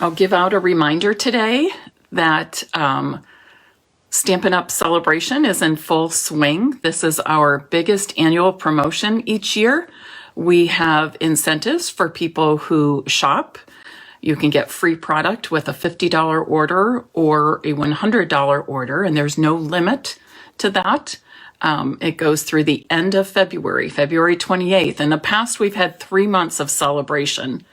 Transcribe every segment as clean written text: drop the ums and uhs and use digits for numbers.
I'll give out a reminder today that Stampin' Up! Celebration is in full swing. This is our biggest annual promotion each year. We have incentives for people who shop. You can get free product with a $50 order or a $100 order, and there's no limit to that. It goes through the end of February, February 28th. In the past, we've had 3 months of celebration.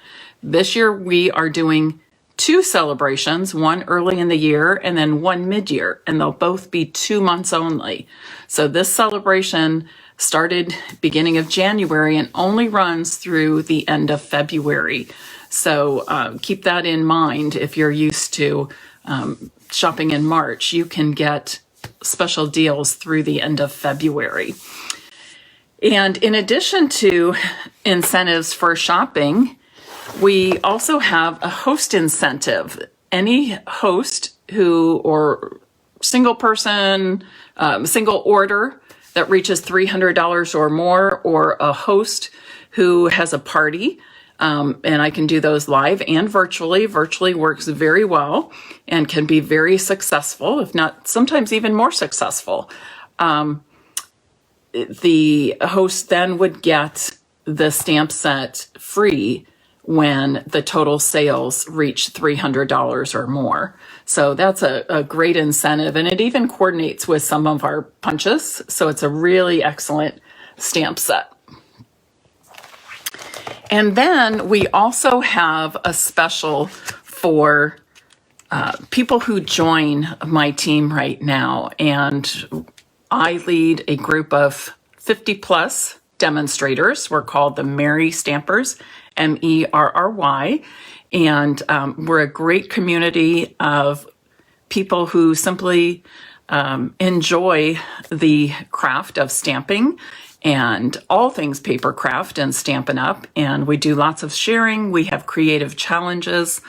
This year, we are doing 2 celebrations, one early in the year and then one mid-year, and they'll both be 2 months only. So this celebration started beginning of January and only runs through the end of February. So keep that in mind. If you're used to shopping in March, you can get special deals through the end of February. And in addition to incentives for shopping, we also have a host incentive. Any host who, or single person, single order that reaches $300 or more, or a host who has a party, and I can do those live and virtually. Virtually works very well and can be very successful, if not sometimes even more successful. The host then would get the stamp set free when the total sales reach $300 or more. So that's a great incentive, and it even coordinates with some of our punches. So it's a really excellent stamp set. And then we also have a special for people who join my team right now. And I lead a group of 50 plus demonstrators. We're called the Merry Stampers, MERRY. And we're a great community of people who simply enjoy the craft of stamping and all things paper craft and Stampin' Up! And we do lots of sharing. We have creative challenges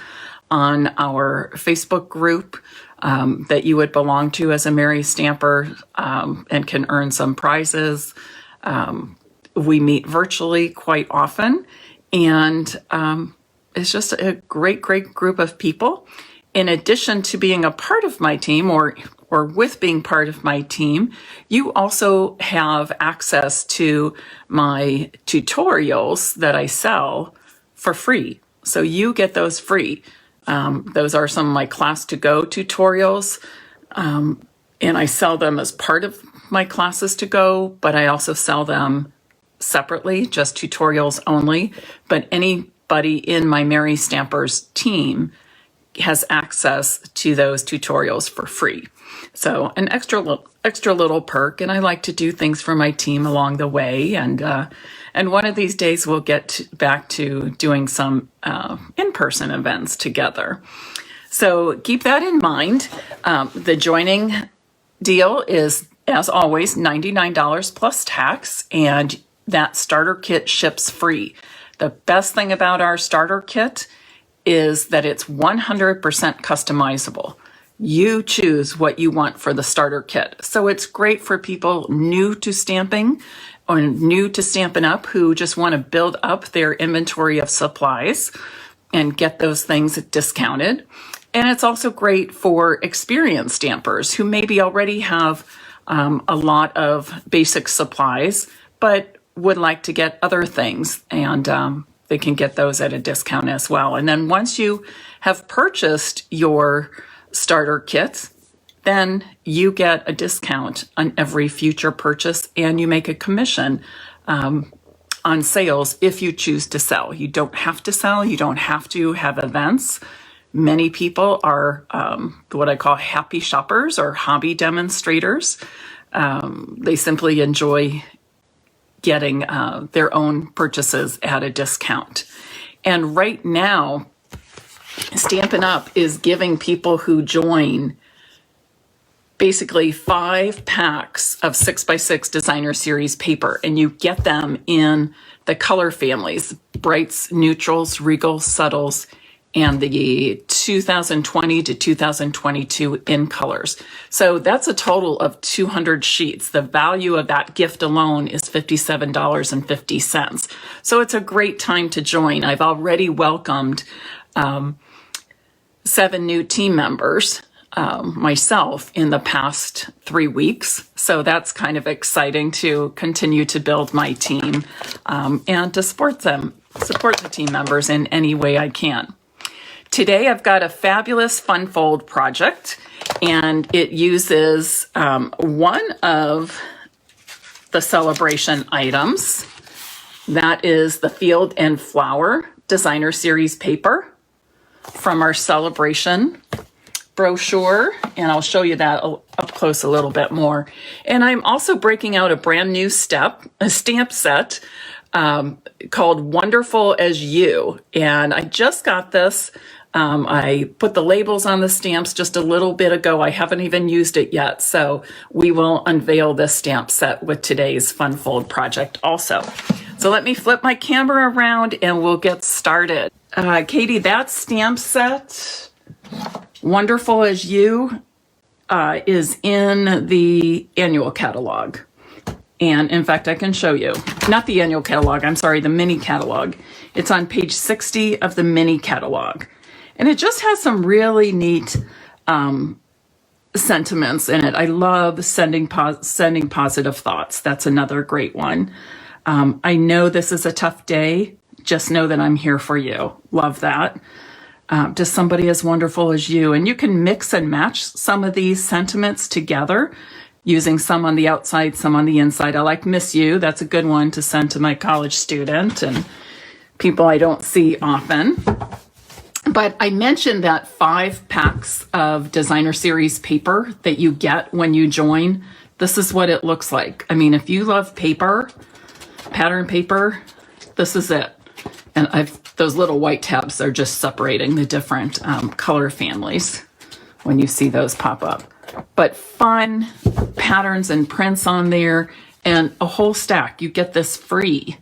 on our Facebook group that you would belong to as a Merry Stamper and can earn some prizes. We meet virtually quite often, and it's just a great, great group of people. In addition to being a part of my team, or with being part of my team, you also have access to my tutorials that I sell for free. So you get those free. Those are some of my class to go tutorials. And I sell them as part of my classes to go, but I also sell them separately, just tutorials only. But anybody in my Merry Stampers team has access to those tutorials for free. So an extra little perk, and I like to do things for my team along the way. And one of these days we'll get back to doing some in-person events together. So keep that in mind. The joining deal is, as always, $99 plus tax, and that starter kit ships free. The best thing about our starter kit is that it's 100% customizable. You choose what you want for the starter kit. So it's great for people new to stamping or new to Stampin' Up! Who just want to build up their inventory of supplies and get those things discounted. And it's also great for experienced stampers who maybe already have a lot of basic supplies, but would like to get other things, and they can get those at a discount as well. And then once you have purchased your starter kit, then you get a discount on every future purchase, and you make a commission on sales if you choose to sell. You don't have to sell. You don't have to have events. Many people are what I call happy shoppers or hobby demonstrators. They simply enjoy getting their own purchases at a discount. And right now, Stampin' Up! Is giving people who join basically 5 packs of 6x6 designer series paper, and you get them in the color families: brights, neutrals, regals, subtles, and the 2020 to 2022 in colors. So that's a total of 200 sheets. The value of that gift alone is $57.50. So it's a great time to join. I've already welcomed 7 new team members myself in the past 3 weeks. So that's kind of exciting to continue to build my team and to support the team members in any way I can. Today I've got a fabulous fun fold project, and it uses one of the celebration items. That is the Field and Flower Designer Series paper from our celebration brochure, and I'll show you that up close a little bit more. And I'm also breaking out a brand new stamp set called Wonderful as You, and I just got this. I put the labels on the stamps just a little bit ago. I haven't even used it yet, so we will unveil this stamp set with today's Fun Fold project also. So let me flip my camera around and we'll get started. Katie, that stamp set, Wonderful as You, is in the annual catalog. And in fact, I can show you. Not the annual catalog, I'm sorry, the mini catalog. It's on page 60 of the mini catalog. And it just has some really neat sentiments in it. I love sending positive thoughts. That's another great one. I know this is a tough day. Just know that I'm here for you. Love that. To somebody as wonderful as you. And you can mix and match some of these sentiments together, using some on the outside, some on the inside. I like Miss You. That's a good one to send to my college student and people I don't see often. But I mentioned that 5 packs of designer series paper that you get when you join. This is what it looks like. I mean, if you love paper, pattern paper, this is it. And those little white tabs are just separating the different color families when you see those pop up. But fun patterns and prints on there, and a whole stack. You get this free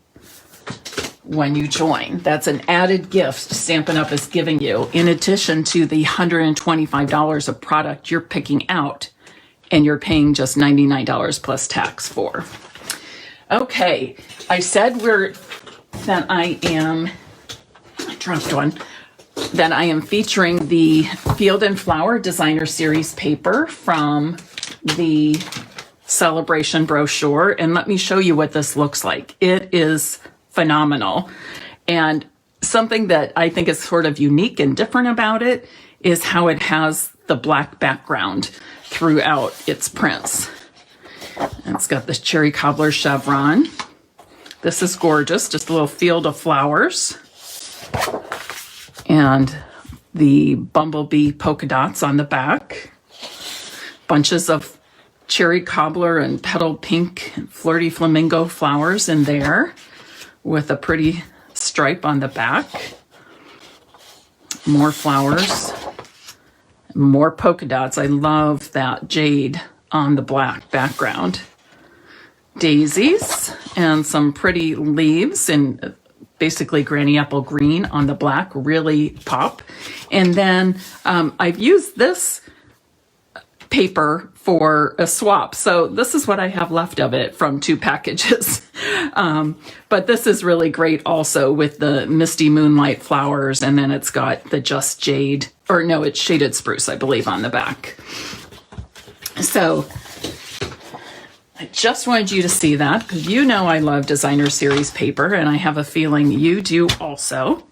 when you join. That's an added gift Stampin' Up! Is giving you, in addition to the $125 of product you're picking out, and you're paying just $99 plus tax for. Okay, I said I am featuring the Field and Flower Designer Series paper from the celebration brochure, and let me show you what this looks like. It is phenomenal. And something that I think is sort of unique and different about it is how it has the black background throughout its prints. And it's got this cherry cobbler chevron. This is gorgeous, just a little field of flowers. And the bumblebee polka dots on the back. Bunches of cherry cobbler and petal pink flirty flamingo flowers in there, with a pretty stripe on the back. More flowers, more polka dots. I love that jade on the black background. Daisies and some pretty leaves in basically granny apple green on the black, really pop. And then I've used this paper for a swap. So this is what I have left of it from 2 packages. But this is really great also with the misty moonlight flowers, and then it's got the just jade, or no, it's shaded spruce, I believe, on the back. So I just wanted you to see that, because you know I love designer series paper, and I have a feeling you do also.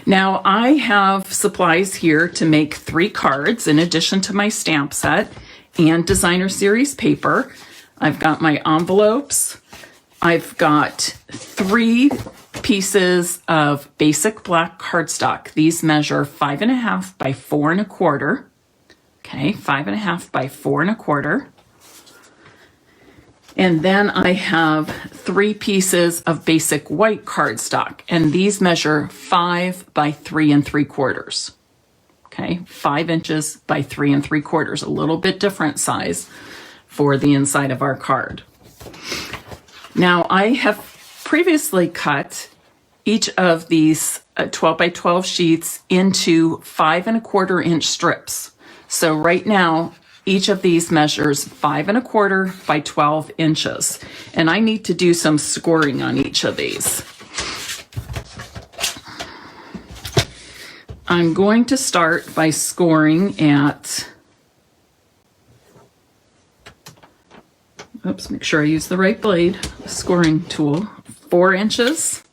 Now I have supplies here to make 3 cards in addition to my stamp set and designer series paper. I've got my envelopes. I've got 3 pieces of basic black cardstock. These measure 5.5 by 4 1/4. Okay, 5.5 by 4 1/4. And then I have 3 pieces of basic white cardstock, and these measure 5 by 3 3/4. Okay, 5 inches by 3 3/4, a little bit different size for the inside of our card. Now I have previously cut each of these 12 by 12 sheets into 5 1/4 inch strips. So right now, each of these measures 5 1/4 by 12 inches. And I need to do some scoring on each of these. I'm going to start by scoring at, oops, make sure I use the right blade, scoring tool, 4 inches,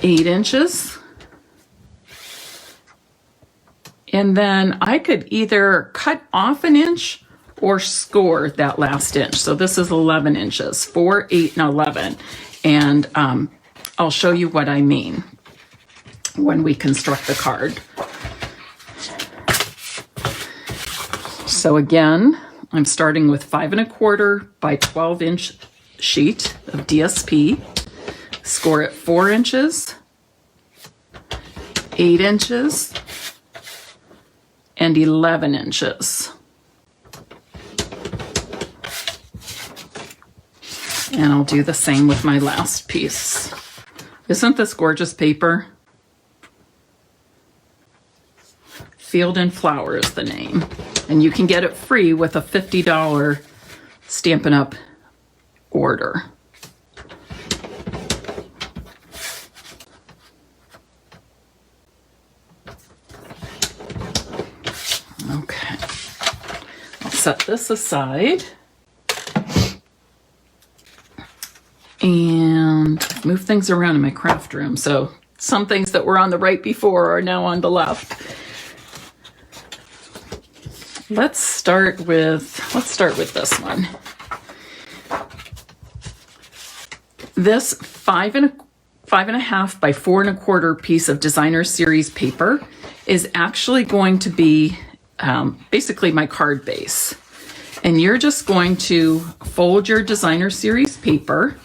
8 inches, and then I could either cut off an inch or score that last inch. So this is 11 inches, 4, 8, and 11. And I'll show you what I mean when we construct the card. So again, I'm starting with 5 1/4 by 12 inch sheet of DSP. Score at 4 inches, 8 inches, and 11 inches. And I'll do the same with my last piece. Isn't this gorgeous paper? Field and Flower is the name. And you can get it free with a $50 Stampin' Up! Order. Okay. I'll set this aside. And move things around in my craft room. So some things that were on the right before are now on the left. Let's start with this one. This 5 1/2 by 4 1/4 piece of designer series paper is actually going to be basically my card base. And you're just going to fold your designer series paper.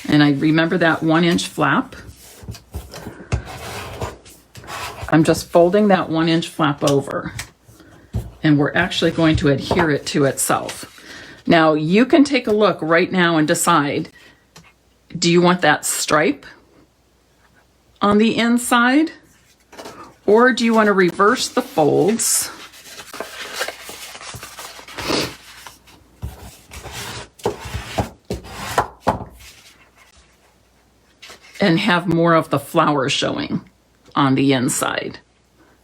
And I remember that 1 inch flap. I'm just folding that 1 inch flap over. And we're actually going to adhere it to itself. Now you can take a look right now and decide, do you want that stripe on the inside? Or do you want to reverse the folds and have more of the flowers showing on the inside?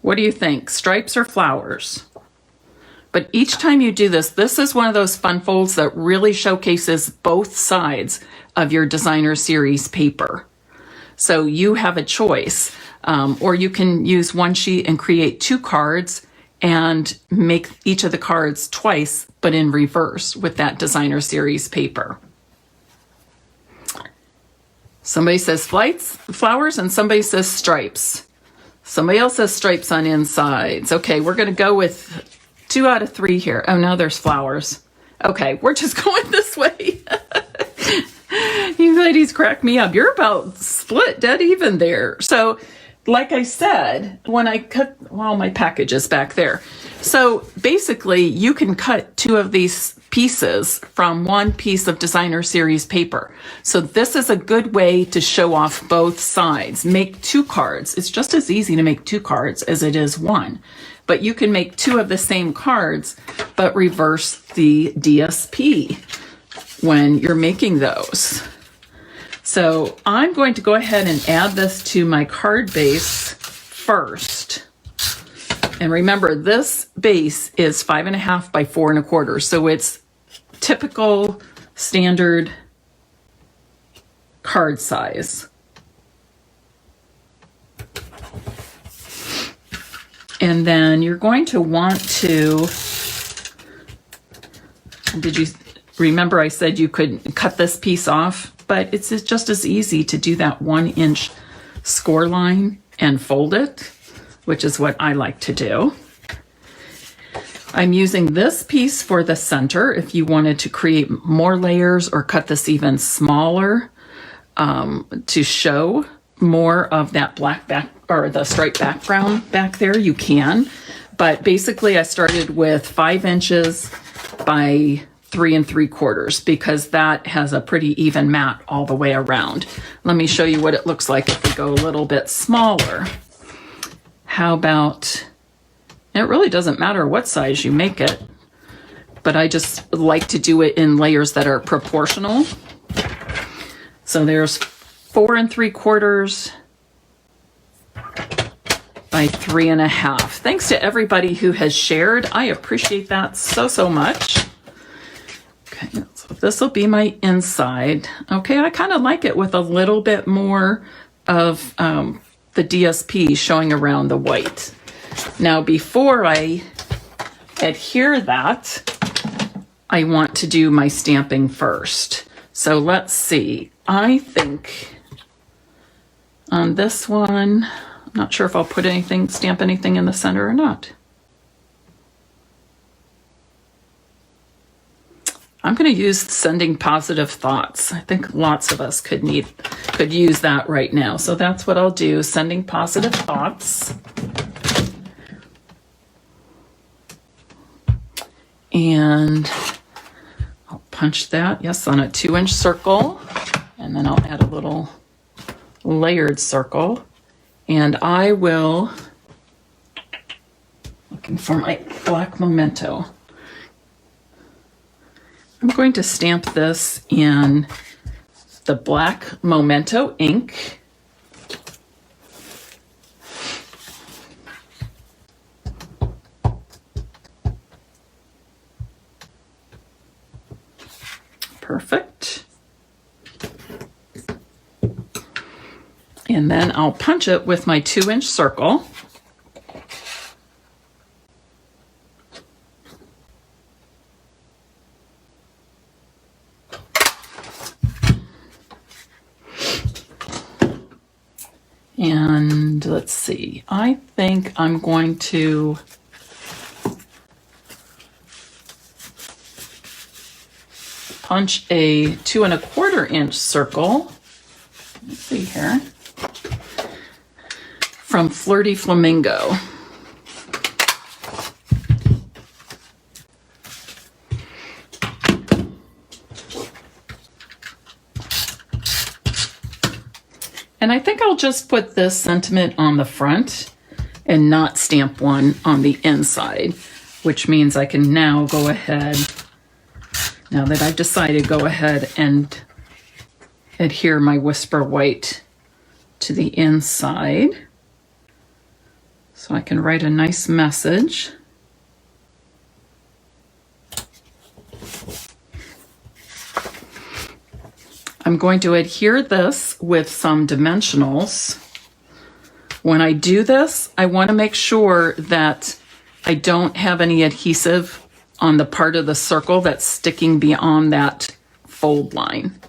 What do you think? Stripes or flowers? But each time you do this, this is one of those fun folds that really showcases both sides of your designer series paper. So you have a choice, or you can use one sheet and create 2 cards and make each of the cards twice, but in reverse with that designer series paper. Somebody says flowers, and somebody says stripes. Somebody else says stripes on insides. Okay, we're going to go with 2 out of 3 here. Oh, no, there's flowers. Okay, we're just going this way. You ladies crack me up. You're about split dead even there. So, like I said, when I cut, well, my package is back there. So basically, you can cut 2 of these pieces from 1 piece of designer series paper. So this is a good way to show off both sides. Make 2 cards. It's just as easy to make 2 cards as it is 1. But you can make 2 of the same cards, but reverse the DSP when you're making those. So I'm going to go ahead and add this to my card base first. And remember, this base is 5 1/2 by 4 1/4. So it's typical standard card size. And then you're going to want to, did you remember I said you could cut this piece off? But it's just as easy to do that 1 inch score line and fold it, which is what I like to do. I'm using this piece for the center if you wanted to create more layers or cut this even smaller to show more of that black back or the striped background back there, you can. But basically I started with 5 inches by 3 3/4 because that has a pretty even mat all the way around. Let me show you what it looks like if we go a little bit smaller. How about, it really doesn't matter what size you make it, but I just like to do it in layers that are proportional. So there's 4 3/4 by 3.5. Thanks to everybody who has shared. I appreciate that so much. Okay, so this will be my inside. Okay, I kind of like it with a little bit more of the DSP showing around the white. Now, before I adhere that, I want to do my stamping first. So let's see. I think on this one, I'm not sure if I'll put anything, stamp anything in the center or not. I'm going to use sending positive thoughts. I think lots of us could use that right now. So that's what I'll do, sending positive thoughts. And I'll punch that, yes, on a 2-inch circle. And then I'll add a little layered circle. And I will, looking for my black memento. I'm going to stamp this in the black memento ink. Perfect. And then I'll punch it with my 2-inch circle. And let's see, I think I'm going to punch a 2 1/4 inch circle. Let's see here. From Flirty Flamingo. And I think I'll just put this sentiment on the front and not stamp one on the inside, which means I can now go ahead, now that I've decided, go ahead and adhere my Whisper White to the inside. So I can write a nice message. I'm going to adhere this with some dimensionals. When I do this, I want to make sure that I don't have any adhesive on the part of the circle that's sticking beyond that fold line.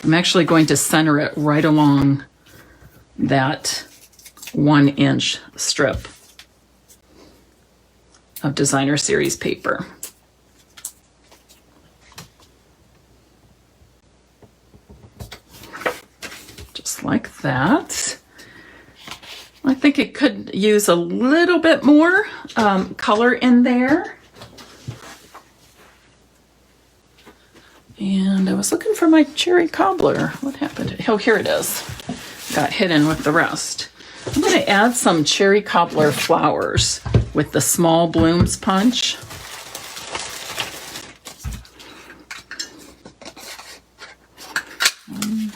I'm actually going to center it right along that 1-inch strip of Designer Series paper. Like that. I think it could use a little bit more color in there. And I was looking for my cherry cobbler. What happened? Oh, here it is. Got hidden with the rest. I'm going to add some cherry cobbler flowers with the small blooms punch. One,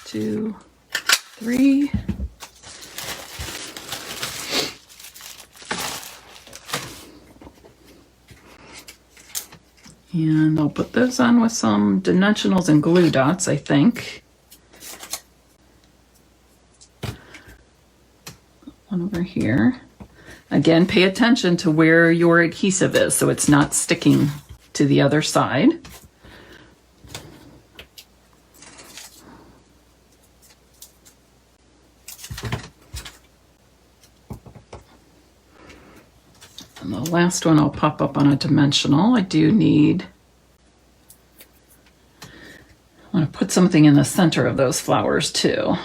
2, 3. And I'll put those on with some dimensionals and glue dots, I think. One over here. Again, pay attention to where your adhesive is so it's not sticking to the other side. And the last one I'll pop up on a dimensional. I do need, I want to put something in the center of those flowers too.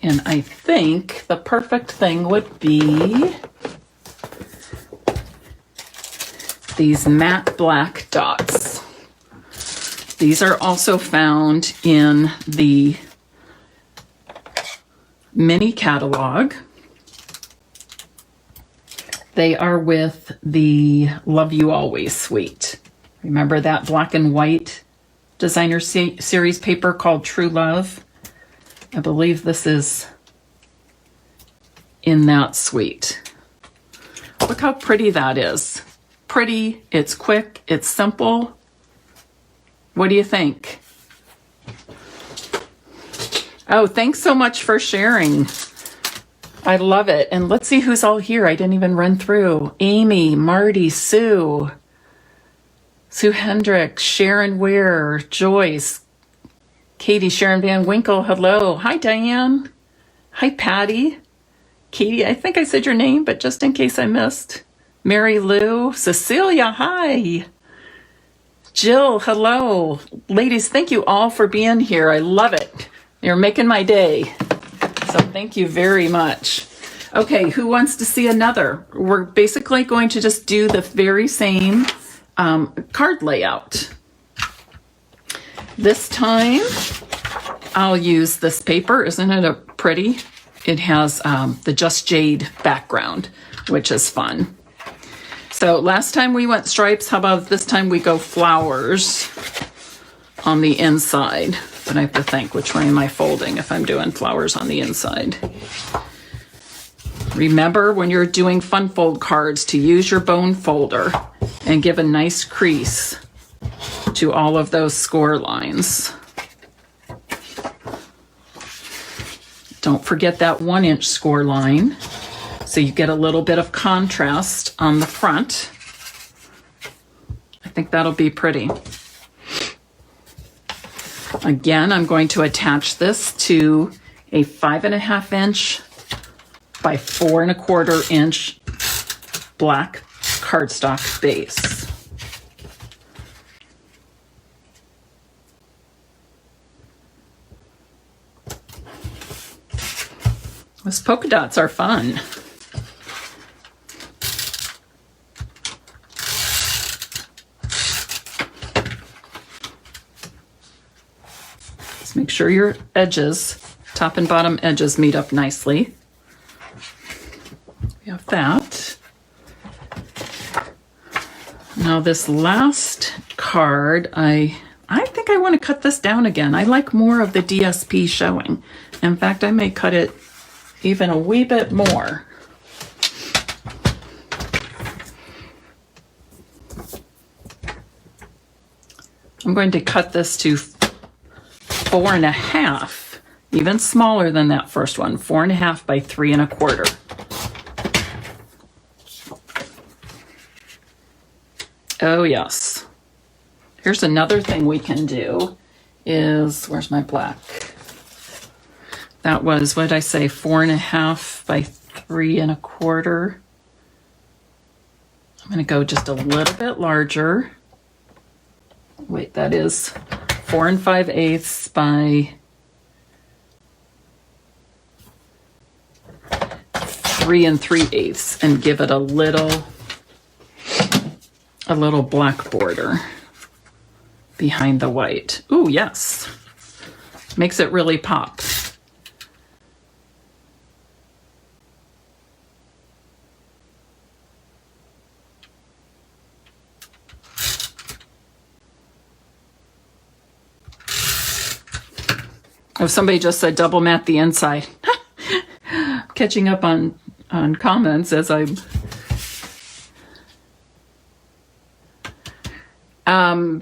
And I think the perfect thing would be these matte black dots. These are also found in the mini catalog. They are with the Love You Always suite. Remember that black and white designer series paper called True Love. I believe this is in that suite. Look how pretty that is. Pretty, it's quick, it's simple. What do you think? Oh, thanks so much for sharing. I love it. And let's see who's all here. I didn't even run through. Amy, Marty, Sue Hendricks, Sharon Ware, Joyce, Katie, Sharon Van Winkle, hello. Hi, Diane. Hi, Patty. Katie, I think I said your name, but just in case I missed. Mary Lou, Cecilia, hi. Jill, hello. Ladies, thank you all for being here. I love it. You're making my day. So thank you very much. Okay, who wants to see another? We're basically going to just do the very same card layout. This time, I'll use this paper. Isn't it pretty? It has the Just Jade background, which is fun. So last time we went stripes. How about this time we go flowers on the inside? But I have to think, which way am I folding if I'm doing flowers on the inside? Remember when you're doing fun fold cards to use your bone folder and give a nice crease to all of those score lines. Don't forget that 1-inch score line, so you get a little bit of contrast on the front. I think that'll be pretty. Again, I'm going to attach this to a 5.5-inch by 4 1/4 inch black cardstock base. Those polka dots are fun. Just make sure your edges, top and bottom edges, meet up nicely. We have that. Now this last card, I think I want to cut this down again. I like more of the DSP showing. In fact, I may cut it even a wee bit more. I'm going to cut this to 4.5, even smaller than that first one, 4.5 by 3 1/4. Oh yes. Here's another thing we can do is, where's my black? That was, what did I say, 4.5 by 3 1/4. I'm going to go just a little bit larger. Wait, that is 4 5/8 by 3 3/8, and give it a little black border behind the white. Ooh, yes. Makes it really pop. Oh, somebody just said double mat the inside. Catching up on comments as I'm...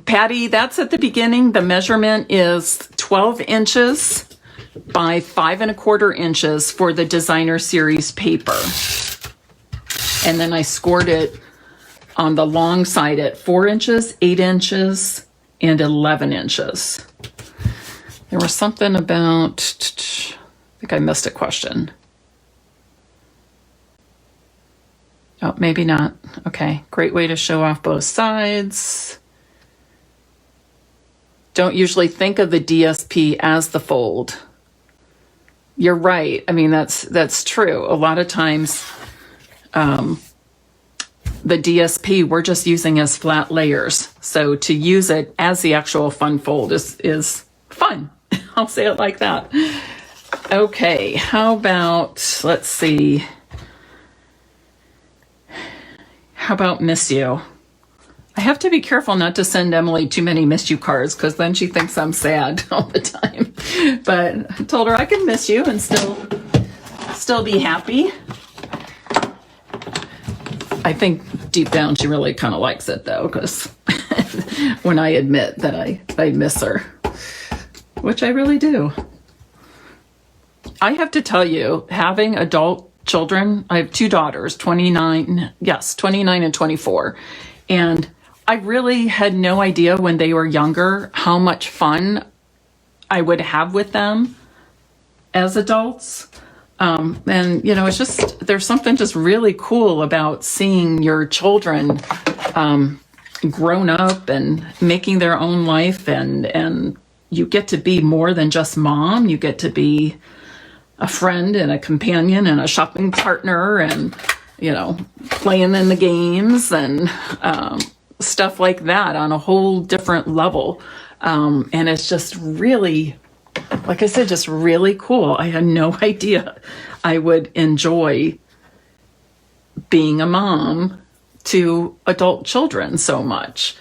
Patty, that's at the beginning. The measurement is 12 inches by 5 1/4 inches for the designer series paper. And then I scored it on the long side at 4 inches, 8 inches, and 11 inches. There was something about, I think I missed a question. Oh, maybe not. Okay, great way to show off both sides. Don't usually think of the DSP as the fold. You're right. I mean, that's true. A lot of times, the DSP we're just using as flat layers. So to use it as the actual fun fold is fun. I'll say it like that. Okay, how about, let's see. How about Miss You? I have to be careful not to send Emily too many miss you cards because then she thinks I'm sad all the time. But I told her I can miss you and still be happy. I think deep down she really kind of likes it though, because when I admit that I miss her, which I really do. I have to tell you, having adult children, I have two daughters, 29 and 24. And I really had no idea when they were younger how much fun I would have with them as adults. And, you know, it's just, there's something just really cool about seeing your children grown up and making their own life. And you get to be more than just mom. You get to be a friend and a companion and a shopping partner and, you know, playing in the games and stuff like that on a whole different level. And it's just really, like I said, just really cool. I had no idea I would enjoy being a mom to adult children so much.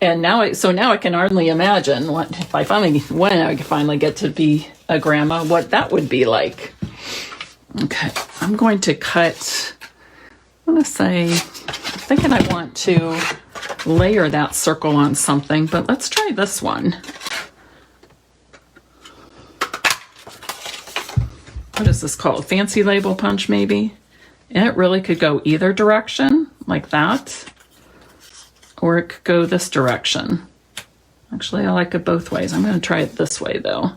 And now I can hardly imagine when I finally get to be a grandma, what that would be like. Okay, I'm going to cut, I'm thinking I want to layer that circle on something, but let's try this one. What is this called? Fancy label punch, maybe? And it really could go either direction, like that. Or it could go this direction. Actually, I like it both ways. I'm going to try it this way, though.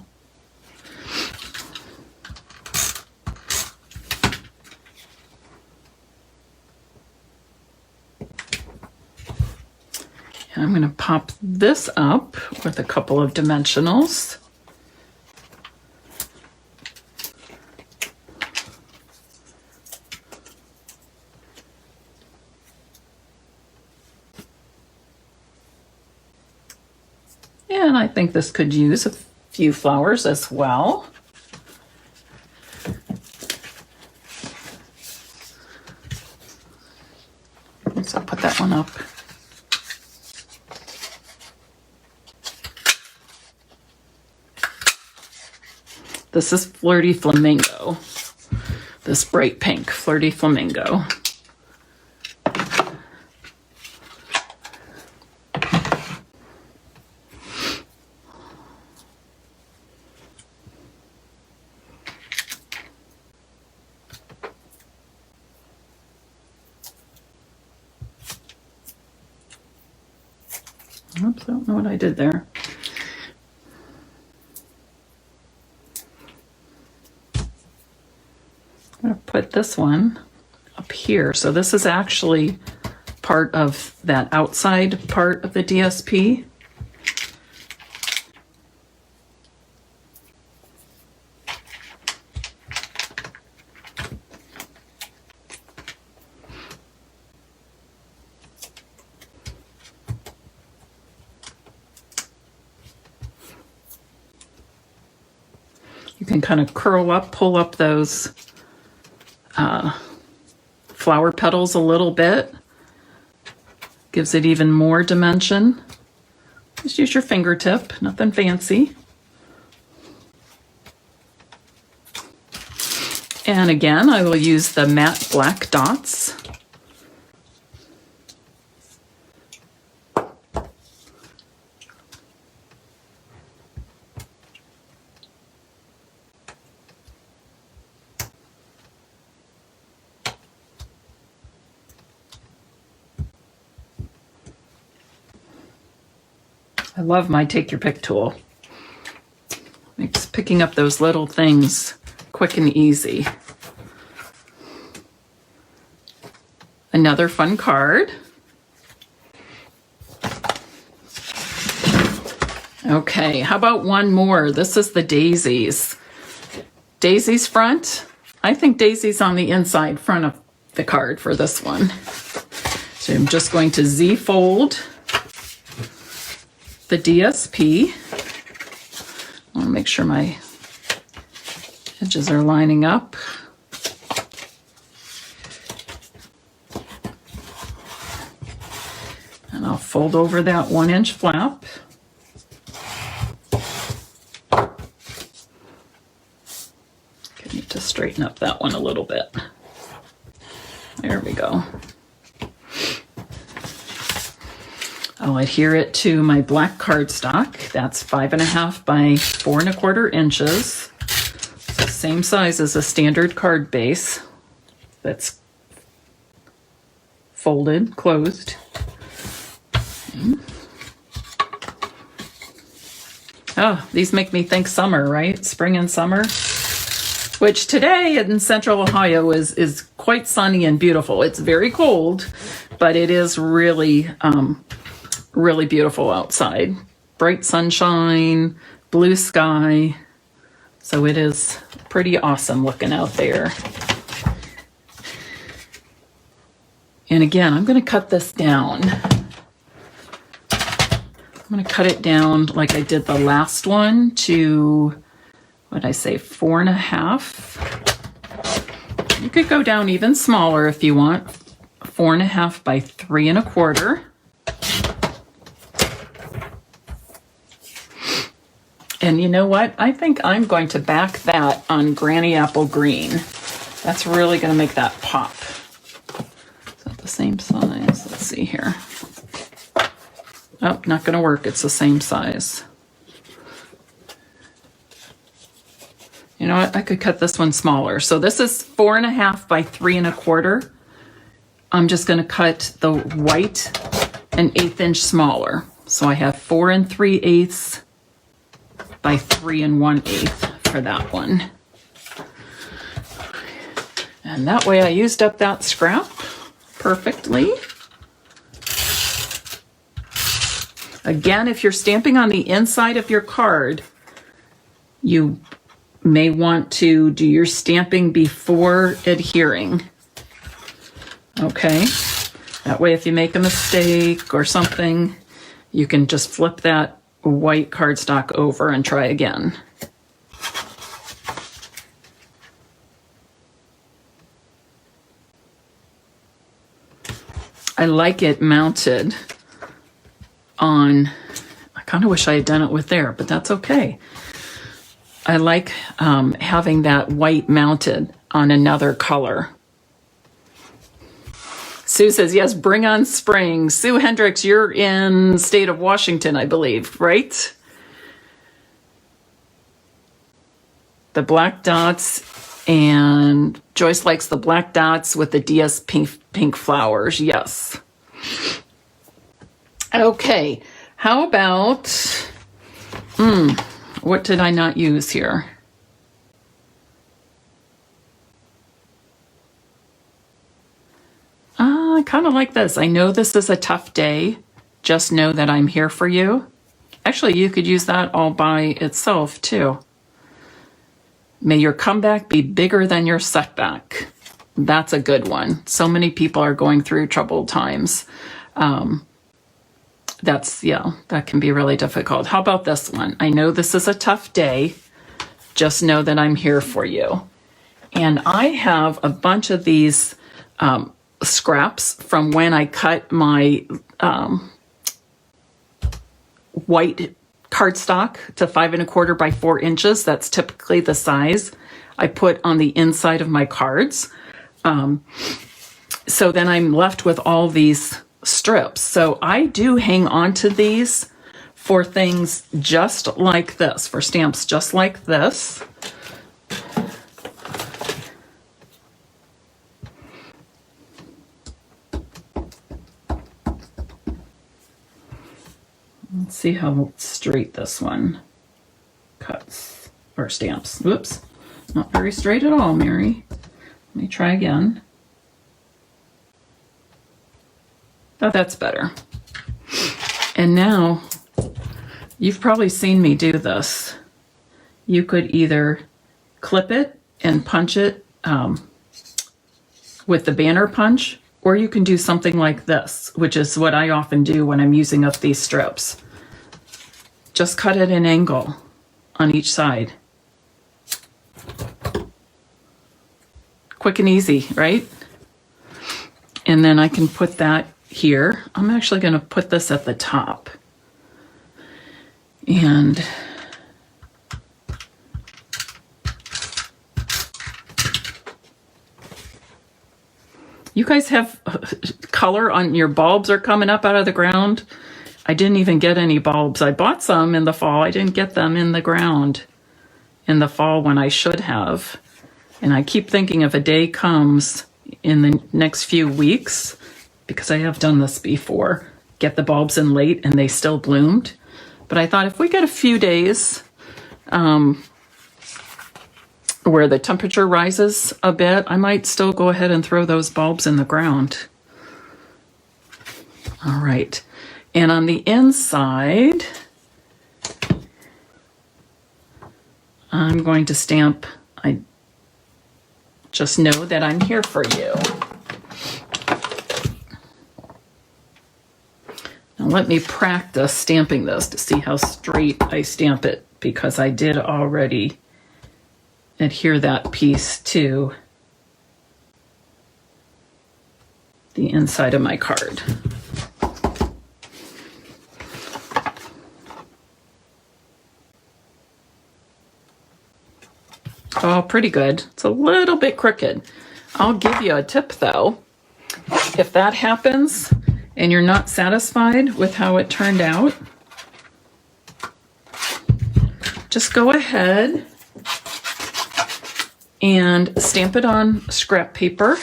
And I'm going to pop this up with a couple of dimensionals. And I think this could use a few flowers as well. So I'll put that one up. This is Flirty Flamingo. This bright pink Flirty Flamingo. Oops, I don't know what I did there. I'm going to put this one up here. So this is actually part of that outside part of the DSP. You can kind of curl up, pull up those flower petals a little bit. Gives it even more dimension. Just use your fingertip, nothing fancy. And again, I will use the matte black dots. I love my take your pick tool. Makes picking up those little things quick and easy. Another fun card. Okay, how about one more? This is the daisies. Daisy's front. I think Daisy's on the inside front of the card for this one. So I'm just going to Z-fold the DSP. I want to make sure my edges are lining up. And fold over that 1-inch flap. I need to straighten up that one a little bit. There we go. I'll adhere it to my black cardstock. That's 5.5 by 4.25 inches. So same size as a standard card base. That's folded, closed. Oh, these make me think summer, right? Spring and summer. Which today in Central Ohio is quite sunny and beautiful. It's very cold, but it is really, really beautiful outside. Bright sunshine, blue sky. So it is pretty awesome looking out there. And again, I'm going to cut this down. I'm going to cut it down like I did the last one to, what did I say, 4.5. You could go down even smaller if you want. 4.5 by 3.25. And you know what? I think I'm going to back that on Granny Apple Green. That's really going to make that pop. Is that the same size? Let's see here. Oh, not going to work. It's the same size. You know what? I could cut this one smaller. So this is 4.5 by 3.25. I'm just going to cut the white an 1/8 inch smaller. So I have 4 3/8 by 3 1/8 for that one. And that way I used up that scrap perfectly. Again, if you're stamping on the inside of your card, you may want to do your stamping before adhering. Okay? That way if you make a mistake or something, you can just flip that white cardstock over and try again. I like it mounted on, I kind of wish I had done it with there, but that's okay. I like having that white mounted on another color. Sue says, yes, bring on spring. Sue Hendricks, you're in the state of Washington, I believe, right? The black dots, and Joyce likes the black dots with the DS pink flowers, yes. Okay, how about, what did I not use here? I kind of like this. I know this is a tough day. Just know that I'm here for you. Actually, you could use that all by itself too. May your comeback be bigger than your setback. That's a good one. So many people are going through troubled times. That can be really difficult. How about this one? I know this is a tough day. Just know that I'm here for you. And I have a bunch of these scraps from when I cut my white cardstock to 5 1/4 by 4 inches. That's typically the size I put on the inside of my cards. So then I'm left with all these strips. So I do hang on to these for things just like this, for stamps just like this. Let's see how straight this one cuts, or stamps. Whoops, not very straight at all, Mary. Let me try again. Oh, that's better. And now, you've probably seen me do this. You could either clip it and punch it with the banner punch, or you can do something like this, which is what I often do when I'm using up these strips. Just cut at an angle on each side. Quick and easy, right? And then I can put that here. I'm actually going to put this at the top. And you guys have color on your bulbs are coming up out of the ground. I didn't even get any bulbs. I bought some in the fall. I didn't get them in the ground in the fall when I should have. And I keep thinking if a day comes in the next few weeks, because I have done this before, get the bulbs in late and they still bloomed. But I thought if we get a few days where the temperature rises a bit, I might still go ahead and throw those bulbs in the ground. All right. And on the inside, I'm going to stamp, I just know that I'm here for you. Now let me practice stamping this to see how straight I stamp it, because I did already adhere that piece to the inside of my card. Oh, pretty good. It's a little bit crooked. I'll give you a tip though. If that happens and you're not satisfied with how it turned out, just go ahead and stamp it on scrap paper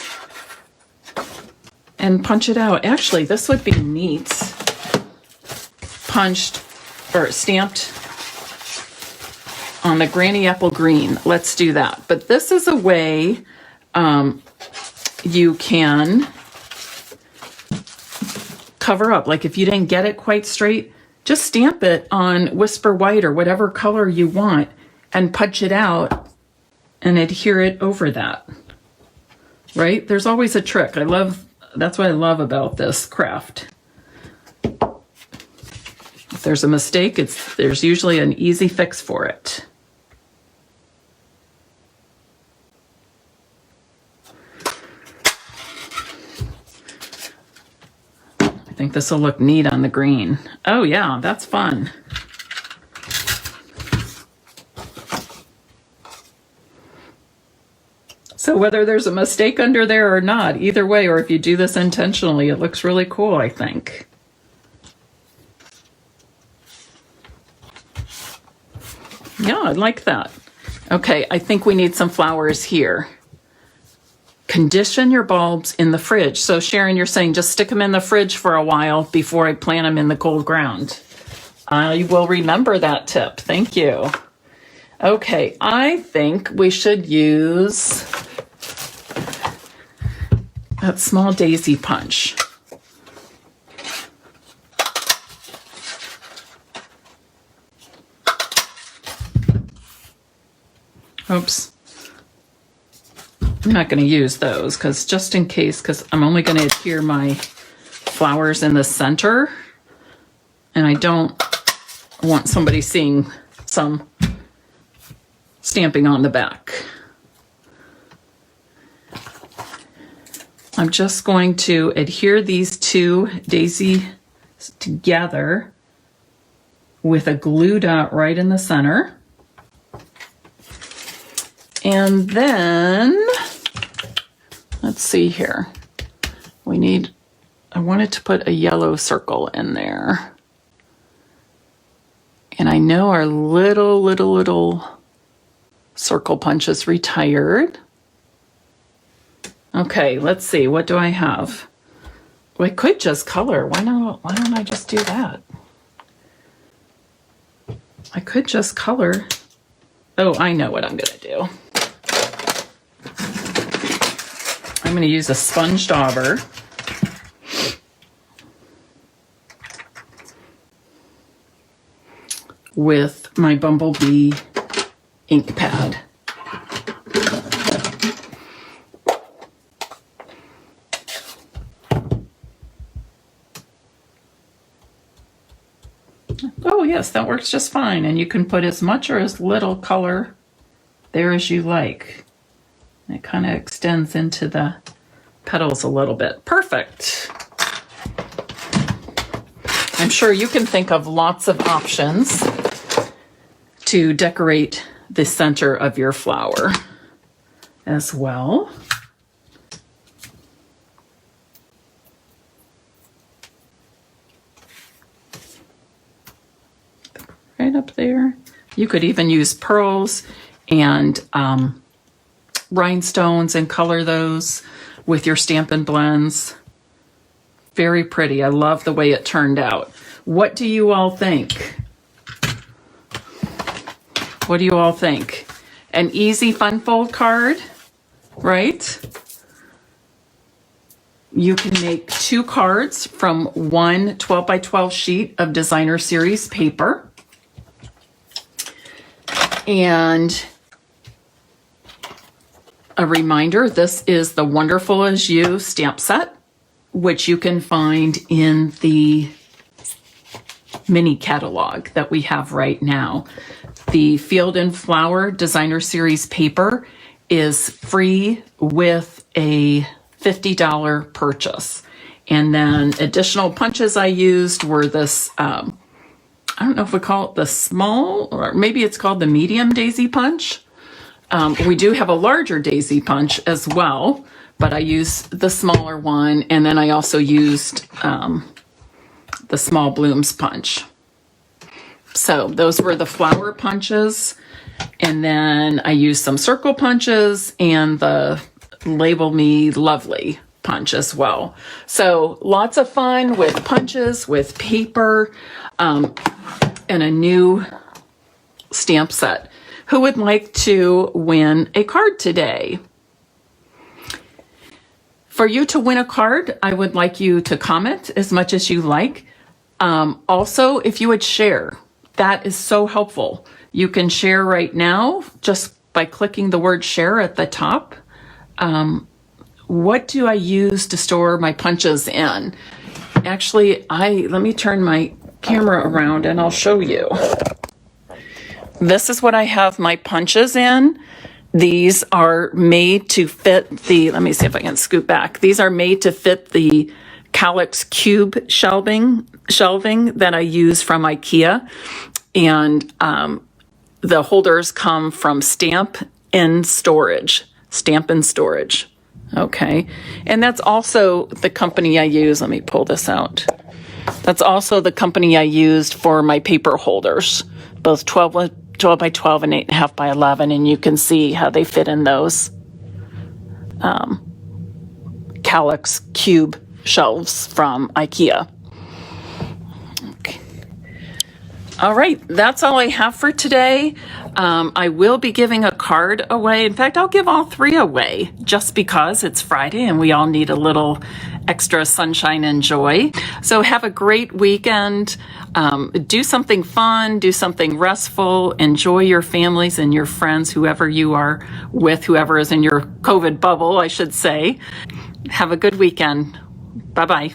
and punch it out. Actually, this would be neat. Punched or stamped on the Granny Apple Green. Let's do that. But this is a way you can cover up. Like if you didn't get it quite straight, just stamp it on Whisper White or whatever color you want and punch it out and adhere it over that. Right? There's always a trick. That's what I love about this craft. If there's a mistake, there's usually an easy fix for it. I think this will look neat on the green. Oh yeah, that's fun. So whether there's a mistake under there or not, either way, or if you do this intentionally, it looks really cool, I think. Yeah, I like that. Okay, I think we need some flowers here. Condition your bulbs in the fridge. So Sharon, you're saying just stick them in the fridge for a while before I plant them in the cold ground. I will remember that tip. Thank you. Okay, I think we should use that small daisy punch. Oops. I'm not going to use those because just in case, because I'm only going to adhere my flowers in the center and I don't want somebody seeing some stamping on the back. I'm just going to adhere these two daisies together with a glue dot right in the center. And then, let's see here. I wanted to put a yellow circle in there. And I know our little circle punch is retired. Okay, let's see. What do I have? Well, I could just color. Why don't I just do that? I could just color. Oh, I know what I'm going to do. I'm going to use a sponge dauber. With my Bumblebee ink pad. Oh yes, that works just fine. And you can put as much or as little color there as you like. It kind of extends into the petals a little bit. Perfect. I'm sure you can think of lots of options to decorate the center of your flower as well. Right up there. You could even use pearls and rhinestones and color those with your Stampin' blends. Very pretty. I love the way it turned out. What do you all think? What do you all think? An easy fun fold card, right? You can make 2 cards from one 12 by 12 sheet of designer series paper. And a reminder, this is the Wonderful As You stamp set, which you can find in the mini catalog that we have right now. The Field and Flower Designer Series paper is free with a $50 purchase. And then additional punches I used were this, I don't know if we call it the small, or maybe it's called the medium daisy punch. We do have a larger daisy punch as well, but I used the smaller one, and then I also used the small blooms punch. So those were the flower punches, and then I used some circle punches and the Label Me Lovely punch as well. So lots of fun with punches, with paper, and a new stamp set. Who would like to win a card today? For you to win a card, I would like you to comment as much as you like. Also, if you would share, that is so helpful. You can share right now just by clicking the word share at the top. What do I use to store my punches in? Actually, let me turn my camera around and I'll show you. This is what I have my punches in. These are made to fit the, let me see if I can scoot back. These are made to fit the Calyx cube shelving that I use from IKEA. And the holders come from Stampin' Storage. Okay. And that's also the company I use. Let me pull this out. That's also the company I used for my paper holders, both 12 by 12 and 8.5 by 11. And you can see how they fit in those Calyx cube shelves from IKEA. Okay. All right, that's all I have for today. I will be giving a card away. In fact, I'll give all 3 away just because it's Friday and we all need a little extra sunshine and joy. So have a great weekend. Do something fun, do something restful, enjoy your families and your friends, whoever you are with, whoever is in your COVID bubble, I should say. Have a good weekend. Bye-bye.